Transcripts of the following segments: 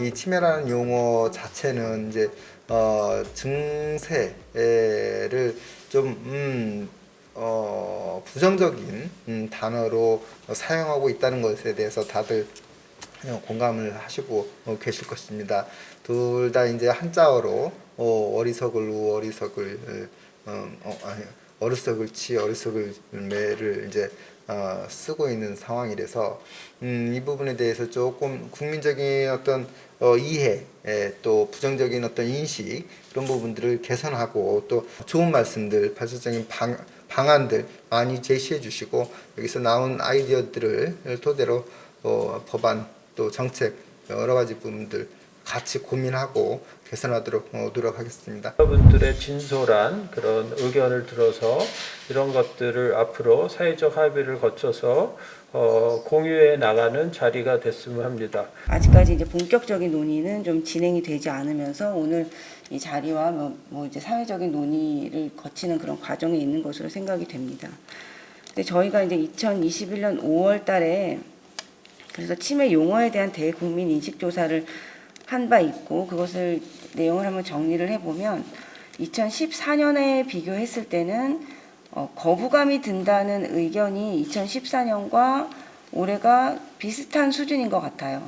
이 치매라는 용어 자체는 이제 증세를 좀 부정적인 단어로 사용하고 있다는 것에 대해서 다들 공감을 하시고 계실 것입니다. 둘 다 이제 한자어로 어리석을 우 어리석을 어리석을 치 어리석을 매를 이제 쓰고 있는 상황이라서 이 부분에 대해서 조금 국민적인 어떤 이해 또 부정적인 어떤 인식 그런 부분들을 개선하고 또 좋은 말씀들 발전적인 방안들 많이 제시해 주시고 여기서 나온 아이디어들을 토대로 법안 또 정책 여러 가지 부분들 같이 고민하고 개선하도록 노력하겠습니다. 여러분들의 진솔한 그런 의견을 들어서 이런 것들을 앞으로 사회적 합의를 거쳐서 공유해 나가는 자리가 됐으면 합니다. 아직까지 이제 본격적인 논의는 좀 진행이 되지 않으면서 오늘 이 자리와 뭐 이제 사회적인 논의를 거치는 그런 과정에 있는 것으로 생각이 됩니다. 근데 저희가 이제 2021년 5월 달에 그래서 치매 용어에 대한 대국민 인식 조사를 한 바 있고 그것을 내용을 한번 정리를 해보면 2014년에 비교했을 때는 거부감이 든다는 의견이 2014년과 올해가 비슷한 수준인 것 같아요.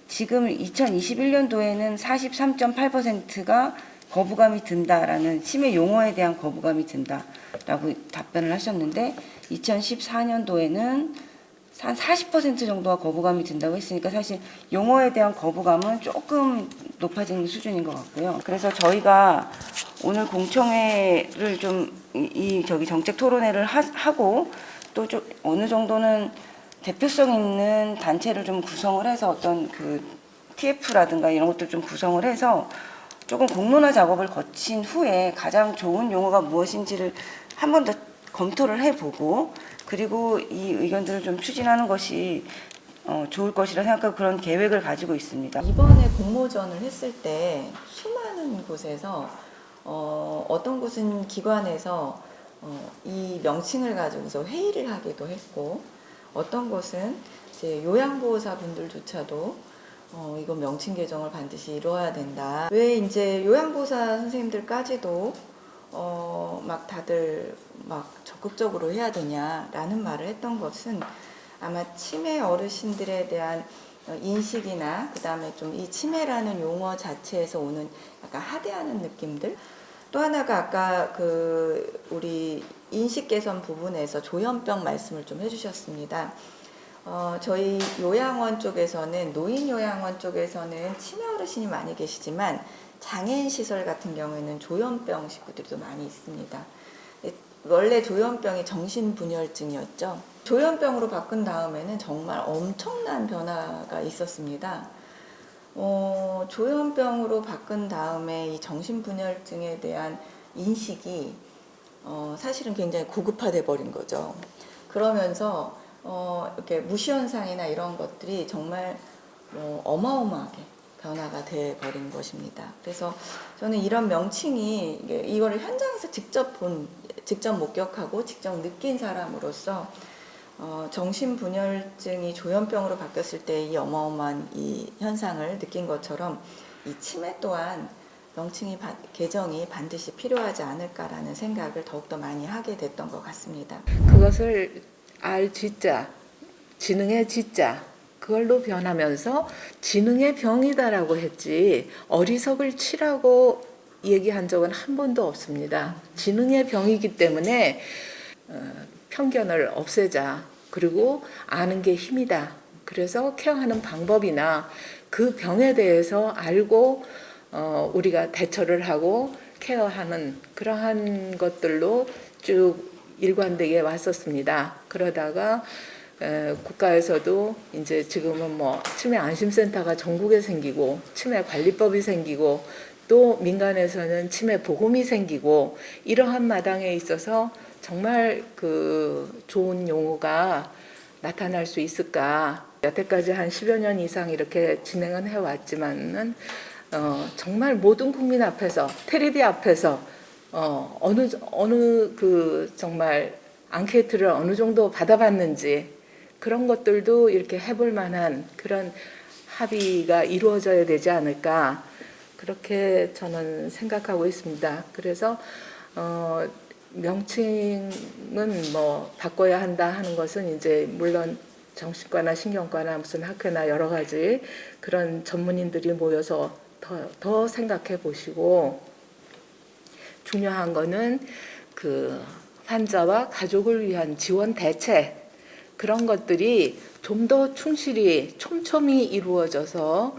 지금 2021년도에는 43.8%가 거부감이 든다라는 치매 용어에 대한 거부감이 든다라고 답변을 하셨는데 2014년도에는 한 40% 정도가 거부감이 든다고 했으니까 사실 용어에 대한 거부감은 조금 높아진 수준인 것 같고요. 그래서 저희가 오늘 공청회를 좀 저기 정책 토론회를 하고 또 좀 어느 정도는 대표성 있는 단체를 좀 구성을 해서 어떤 그 TF라든가 이런 것들 좀 구성을 해서 조금 공론화 작업을 거친 후에 가장 좋은 용어가 무엇인지를 한 번 더 검토를 해보고 그리고 이 의견들을 좀 추진하는 것이 좋을 것이라 생각하고 그런 계획을 가지고 있습니다. 이번에 공모전을 했을 때 수많은 곳에서 어떤 곳은 기관에서 이 명칭을 가지고서 회의를 하기도 했고 어떤 곳은 이제 요양보호사분들조차도 이거 명칭 개정을 반드시 이루어야 된다. 왜 이제 요양보호사 선생님들까지도 막 다들 막 적극적으로 해야 되냐라는 말을 했던 것은 아마 치매 어르신들에 대한 인식이나 그 다음에 좀 이 치매라는 용어 자체에서 오는 약간 하대하는 느낌들 또 하나가 아까 그 우리 인식 개선 부분에서 조현병 말씀을 좀 해주셨습니다. 저희 요양원 쪽에서는 노인 요양원 쪽에서는 치매 어르신이 많이 계시지만 장애인 시설 같은 경우에는 조현병 식구들도 많이 있습니다. 원래 조현병이 정신분열증이었죠. 조현병으로 바꾼 다음에는 정말 엄청난 변화가 있었습니다. 조현병으로 바꾼 다음에 이 정신분열증에 대한 인식이 사실은 굉장히 고급화돼 버린 거죠. 그러면서 이렇게 무시현상이나 이런 것들이 정말 어마어마하게 변화가 돼 버린 것입니다. 그래서 저는 이런 명칭이 이거를 현장에서 직접 목격하고 직접 느낀 사람으로서 정신분열증이 조현병으로 바뀌었을 때 이 어마어마한 이 현상을 느낀 것처럼 이 치매 또한 명칭이 개정이 반드시 필요하지 않을까라는 생각을 더욱더 많이 하게 됐던 것 같습니다. 그것을 알쥐자, 지능의 지자 그걸로 변하면서 지능의 병이다라고 했지 어리석을 치라고 얘기한 적은 한 번도 없습니다. 지능의 병이기 때문에 편견을 없애자. 그리고 아는 게 힘이다. 그래서 케어하는 방법이나 그 병에 대해서 알고 우리가 대처를 하고 케어하는 그러한 것들로 쭉 일관되게 왔었습니다. 그러다가 국가에서도 이제 지금은 뭐 치매 안심센터가 전국에 생기고 치매 관리법이 생기고 또 민간에서는 치매 보험이 생기고 이러한 마당에 있어서 정말 그 좋은 용어가 나타날 수 있을까? 여태까지 한 10여 년 이상 이렇게 진행은 해왔지만은 정말 모든 국민 앞에서 텔레비 앞에서 어느 그 정말 앙케이트를 어느 정도 받아봤는지 그런 것들도 이렇게 해볼 만한 그런 합의가 이루어져야 되지 않을까 그렇게 저는 생각하고 있습니다. 그래서 명칭은 뭐 바꿔야 한다 하는 것은 이제 물론 정신과나 신경과나 무슨 학회나 여러 가지 그런 전문인들이 모여서 더 생각해 보시고, 중요한 거는 그 환자와 가족을 위한 지원 대책, 그런 것들이 좀 더 충실히 촘촘히 이루어져서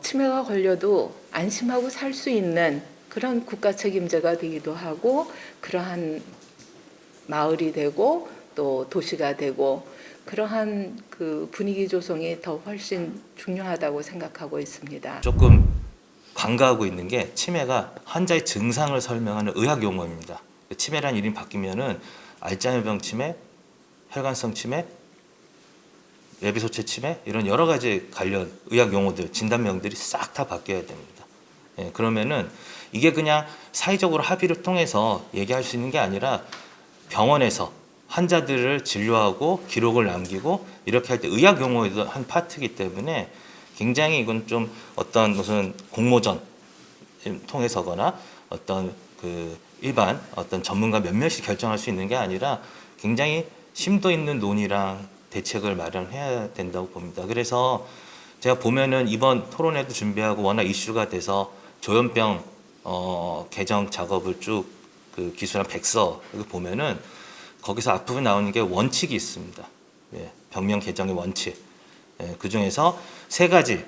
치매가 걸려도 안심하고 살 수 있는 그런 국가 책임제가 되기도 하고, 그러한 마을이 되고 또 도시가 되고, 그러한 그 분위기 조성이 더 훨씬 중요하다고 생각하고 있습니다. 조금 간과하고 있는 게, 치매가 환자의 증상을 설명하는 의학 용어입니다. 치매란 이름이 바뀌면은 알츠하이머병 치매, 혈관성 치매, 뇌비소체 치매, 이런 여러 가지 관련 의학 용어들, 진단명들이 싹 다 바뀌어야 됩니다. 예, 그러면은 이게 그냥 사회적으로 합의를 통해서 얘기할 수 있는 게 아니라 병원에서 환자들을 진료하고 기록을 남기고 이렇게 할 때 의학 용어에도 한 파트이기 때문에 굉장히 이건 좀 어떤 무슨 공모전 통해서거나 어떤 그 일반 어떤 전문가 몇몇이 결정할 수 있는 게 아니라 굉장히 심도 있는 논의랑 대책을 마련해야 된다고 봅니다. 그래서 제가 보면은 이번 토론회도 준비하고 워낙 이슈가 돼서 조현병 개정 작업을 쭉 그 기술한 백서 보면은 거기서 앞부분 나오는 게 원칙이 있습니다. 예, 병명 개정의 원칙. 예, 그 중에서 3가지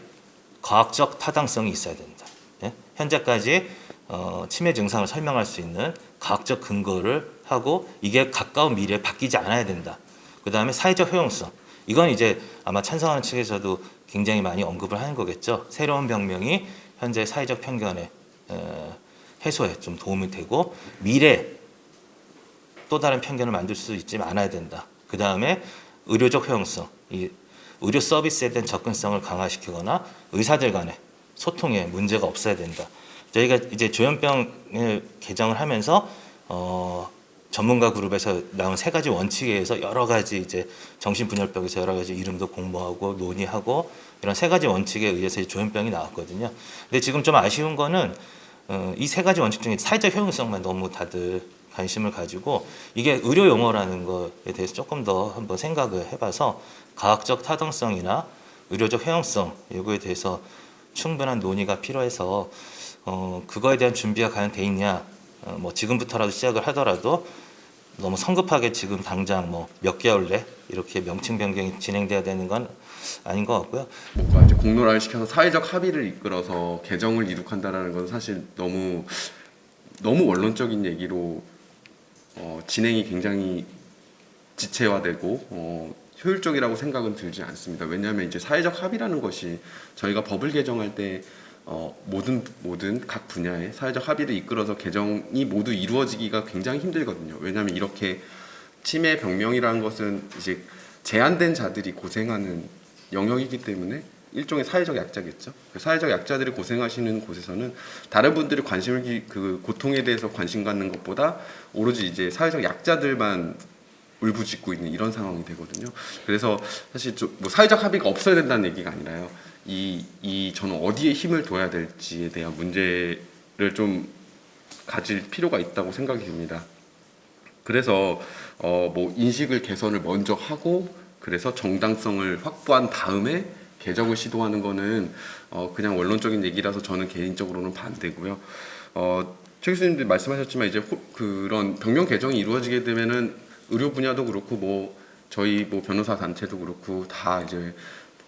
과학적 타당성이 있어야 된다. 예, 현재까지 치매 증상을 설명할 수 있는 과학적 근거를 하고 이게 가까운 미래에 바뀌지 않아야 된다. 그 다음에 사회적 효용성. 이건 이제 아마 찬성하는 측에서도 굉장히 많이 언급을 하는 거겠죠. 새로운 병명이 현재 사회적 편견의 해소에 좀 도움이 되고 미래 또 다른 편견을 만들 수 있지 않아야 된다. 그 다음에 의료적 효용성, 이 의료 서비스에 대한 접근성을 강화시키거나 의사들 간의 소통에 문제가 없어야 된다. 저희가 이제 조현병을 개정을 하면서 전문가 그룹에서 나온 3가지 원칙에 의해서 여러 가지 이제 정신분열병에서 여러 가지 이름도 공모하고 논의하고 이런 3가지 원칙에 의해서 조현병이 나왔거든요. 근데 지금 좀 아쉬운 거는 이 3가지 원칙 중에 사회적 효용성만 너무 다들 관심을 가지고 이게 의료 용어라는 것에 대해서 조금 더 한번 생각을 해봐서 과학적 타당성이나 의료적 효용성 이거에 대해서 충분한 논의가 필요해서 그거에 대한 준비가 과연 돼 있냐, 뭐 지금부터라도 시작을 하더라도 너무 성급하게 지금 당장 뭐 몇 개월 내 이렇게 명칭 변경이 진행돼야 되는 건 아닌 것 같고요. 뭔가 이제 공론화를 시켜서 사회적 합의를 이끌어서 개정을 이룩한다라는 건 사실 너무 원론적인 얘기로 진행이 굉장히 지체화되고 효율적이라고 생각은 들지 않습니다. 왜냐하면 이제 사회적 합의라는 것이 저희가 법을 개정할 때 모든 각 분야의 사회적 합의를 이끌어서 개정이 모두 이루어지기가 굉장히 힘들거든요. 왜냐하면 이렇게 치매 병명이라는 것은 이제 제한된 자들이 고생하는 영역이기 때문에 일종의 사회적 약자겠죠. 사회적 약자들이 고생하시는 곳에서는 다른 분들이 그 고통에 대해서 관심 갖는 것보다 오로지 이제 사회적 약자들만 울부짖고 있는 이런 상황이 되거든요. 그래서 사실 뭐 사회적 합의가 없어야 된다는 얘기가 아니라요. 저는 어디에 힘을 둬야 될지에 대한 문제를 좀 가질 필요가 있다고 생각이 듭니다. 그래서 뭐 인식을 개선을 먼저 하고 그래서 정당성을 확보한 다음에 개정을 시도하는 거는 그냥 원론적인 얘기라서 저는 개인적으로는 반대고요. 최 교수님도 말씀하셨지만 이제 그런 병명 개정이 이루어지게 되면은 의료 분야도 그렇고 뭐 저희 뭐 변호사 단체도 그렇고 다 이제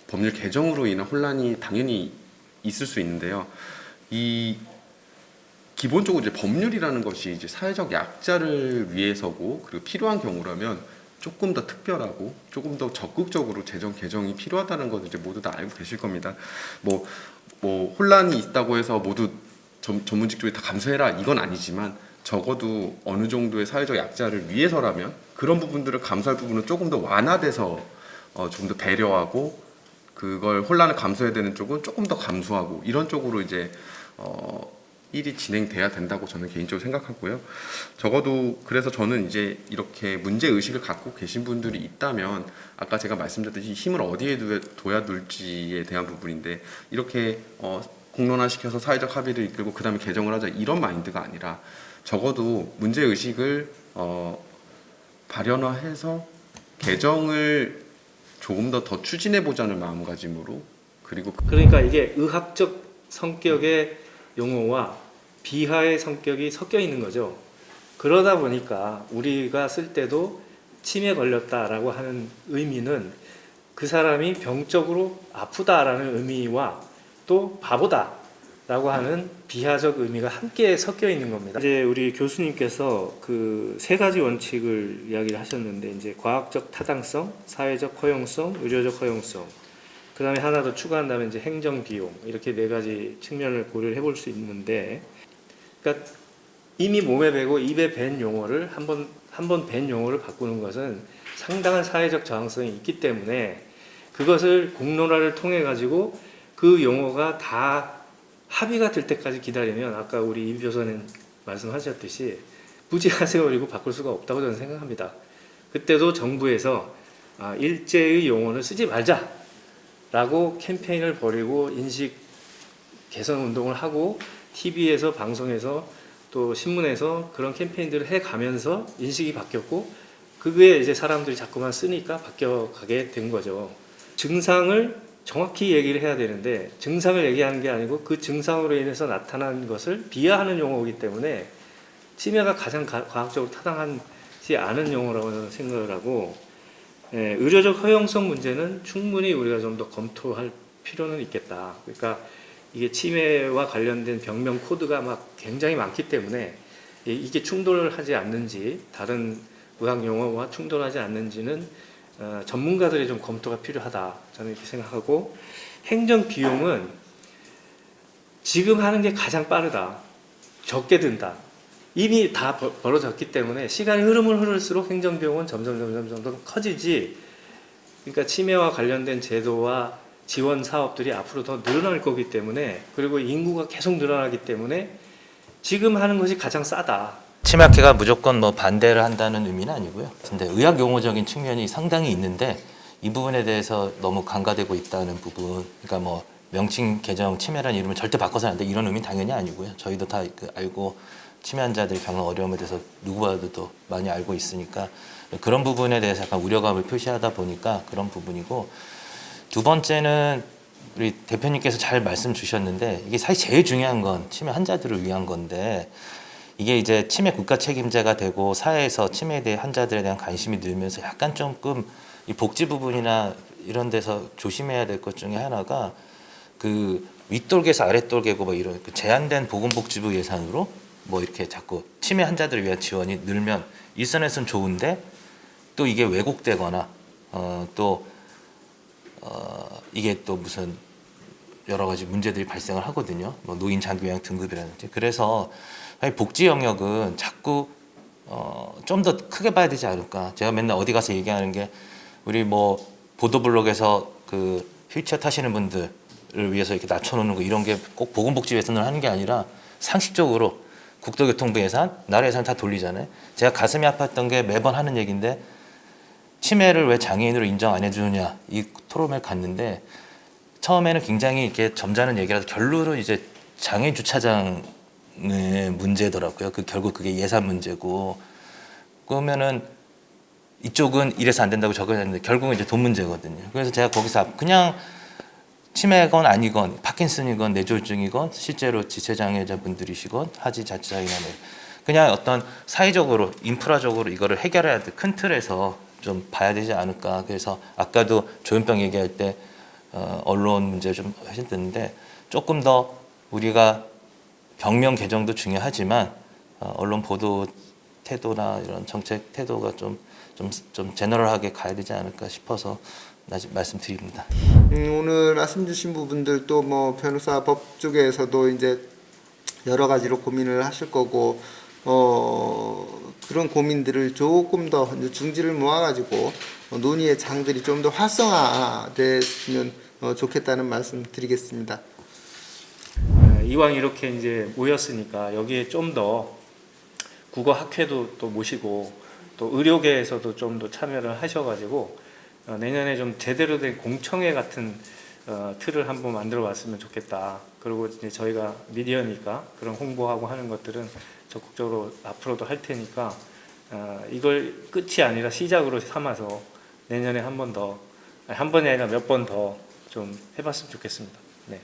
법률 개정으로 인한 혼란이 당연히 있을 수 있는데요. 기본적으로 이제 법률이라는 것이 이제 사회적 약자를 위해서고 그리고 필요한 경우라면 조금 더 특별하고 조금 더 적극적으로 재정 개정이 필요하다는 것을 이제 모두 다 알고 계실 겁니다. 뭐 혼란이 있다고 해서 모두 전문직 쪽이 다 감수해라 이건 아니지만 적어도 어느 정도의 사회적 약자를 위해서라면 그런 부분들을 감수할 부분은 조금 더 완화돼서 좀 더 배려하고 그걸 혼란을 감수해야 되는 쪽은 조금 더 감수하고 이런 쪽으로 이제 일이 진행돼야 된다고 저는 개인적으로 생각하고요. 적어도 그래서 저는 이제 이렇게 문제 의식을 갖고 계신 분들이 있다면 아까 제가 말씀드렸듯이 힘을 어디에 둬야 둘지에 대한 부분인데 이렇게 공론화시켜서 사회적 합의를 이끌고 그 다음에 개정을 하자 이런 마인드가 아니라 적어도 문제 의식을 발현화해서 개정을 조금 더 추진해 보자는 마음가짐으로 그리고 그러니까 이게 의학적 성격의 용어와 비하의 성격이 섞여 있는 거죠. 그러다 보니까 우리가 쓸 때도 치매 걸렸다라고 하는 의미는 그 사람이 병적으로 아프다라는 의미와 또 바보다라고 하는 비하적 의미가 함께 섞여 있는 겁니다. 이제 우리 교수님께서 그 세 가지 원칙을 이야기를 하셨는데 이제 과학적 타당성, 사회적 허용성, 의료적 허용성. 그다음에 하나 더 추가한다면 이제 행정 비용 이렇게 네 가지 측면을 고려를 해볼 수 있는데, 그러니까 이미 몸에 배고 입에 밴 용어를 한 번 밴 용어를 바꾸는 것은 상당한 사회적 저항성이 있기 때문에 그것을 공론화를 통해 가지고 그 용어가 다 합의가 될 때까지 기다리면 아까 우리 임 교수님 말씀하셨듯이 무지하 세월이고 바꿀 수가 없다고 저는 생각합니다. 그때도 정부에서 일제의 용어를 쓰지 말자라고 캠페인을 벌이고 인식 개선 운동을 하고 TV에서 방송에서 또 신문에서 그런 캠페인들을 해가면서 인식이 바뀌었고 그게 이제 사람들이 자꾸만 쓰니까 바뀌어가게 된 거죠. 증상을 정확히 얘기를 해야 되는데 증상을 얘기하는 게 아니고 그 증상으로 인해서 나타난 것을 비하하는 용어이기 때문에 치매가 가장 과학적으로 타당하지 않은 용어라고 저는 생각을 하고, 의료적 허용성 문제는 충분히 우리가 좀 더 검토할 필요는 있겠다. 그러니까 이게 치매와 관련된 병명 코드가 막 굉장히 많기 때문에 이게 충돌하지 않는지 다른 의학 용어와 충돌하지 않는지는 전문가들의 좀 검토가 필요하다 저는 이렇게 생각하고, 행정 비용은 지금 하는 게 가장 빠르다, 적게 든다. 이미 다 벌어졌기 때문에 시간이 흐를수록 행정 비용은 점점 커지지. 그러니까 치매와 관련된 제도와 지원 사업들이 앞으로 더 늘어날 거기 때문에, 그리고 인구가 계속 늘어나기 때문에 지금 하는 것이 가장 싸다. 치매학회가 무조건 뭐 반대를 한다는 의미는 아니고요. 근데 의학 용어적인 측면이 상당히 있는데 이 부분에 대해서 너무 간과되고 있다는 부분. 그러니까 뭐 명칭 개정 치매라는 이름을 절대 바꿔서는 안 돼 이런 의미는 당연히 아니고요. 저희도 다 알고 치매 환자들이 겪는 어려움에 대해서 누구보다도 많이 알고 있으니까 그런 부분에 대해서 약간 우려감을 표시하다 보니까 그런 부분이고, 두 번째는 우리 대표님께서 잘 말씀 주셨는데 이게 사실 제일 중요한 건 치매 환자들을 위한 건데, 이게 이제 치매 국가 책임자가 되고 사회에서 치매에 대해 환자들에 대한 관심이 늘면서 약간 조금 이 복지 부분이나 이런 데서 조심해야 될 것 중에 하나가 그 윗돌개에서 아랫돌개고 뭐 이런 그 제한된 보건복지부 예산으로 뭐 이렇게 자꾸 치매 환자들을 위한 지원이 늘면 일선에서는 좋은데 또 이게 왜곡되거나 이게 또 무슨 여러 가지 문제들이 발생을 하거든요. 뭐 노인 장기 요양 등급이라든지. 그래서 복지 영역은 자꾸 좀 더 크게 봐야 되지 않을까. 제가 맨날 어디 가서 얘기하는 게 우리 뭐 보도블록에서 그 휠체어 타시는 분들을 위해서 이렇게 낮춰놓는 거 이런 게 꼭 보건복지 예산을 하는 게 아니라 상식적으로 국토교통부 예산, 나라 예산 다 돌리잖아요. 제가 가슴이 아팠던 게 매번 하는 얘기인데 치매를 왜 장애인으로 인정 안 해주느냐 이 토론을 갔는데 처음에는 굉장히 이렇게 점잖은 얘기라서 결론은 이제 장애인 주차장의 문제더라고요. 결국 그게 예산 문제고, 그러면은 이쪽은 이래서 안 된다고 저거 했는데 결국은 이제 돈 문제거든요. 그래서 제가 거기서 그냥 치매건 아니건 파킨슨이건 뇌졸중이건 실제로 지체장애자분들이시건 하지 자치장애나 그냥 어떤 사회적으로 인프라적으로 이거를 해결해야 돼. 큰 틀에서 좀 봐야 되지 않을까. 그래서 아까도 조현병 얘기할 때 언론 문제 좀 하셨는데 조금 더 우리가 병명 개정도 중요하지만 언론 보도 태도나 이런 정책 태도가 좀 제너럴하게 가야 되지 않을까 싶어서 말씀드립니다. 오늘 말씀 주신 부분들도 뭐 변호사 법 쪽에서도 이제 여러 가지로 고민을 하실 거고, 그런 고민들을 조금 더 중지를 모아가지고 논의의 장들이 좀 더 활성화됐으면 좋겠다는 말씀 드리겠습니다. 이왕 이렇게 이제 모였으니까 여기에 좀 더 국어 학회도 또 모시고 또 의료계에서도 좀 더 참여를 하셔가지고 내년에 좀 제대로 된 공청회 같은 틀을 한번 만들어 봤으면 좋겠다. 그리고 이제 저희가 미디어니까 그런 홍보하고 하는 것들은 적극적으로 앞으로도 할 테니까 이걸 끝이 아니라 시작으로 삼아서 내년에 한 번 더, 한 번이 아니라 몇 번 더 좀 해봤으면 좋겠습니다. 네.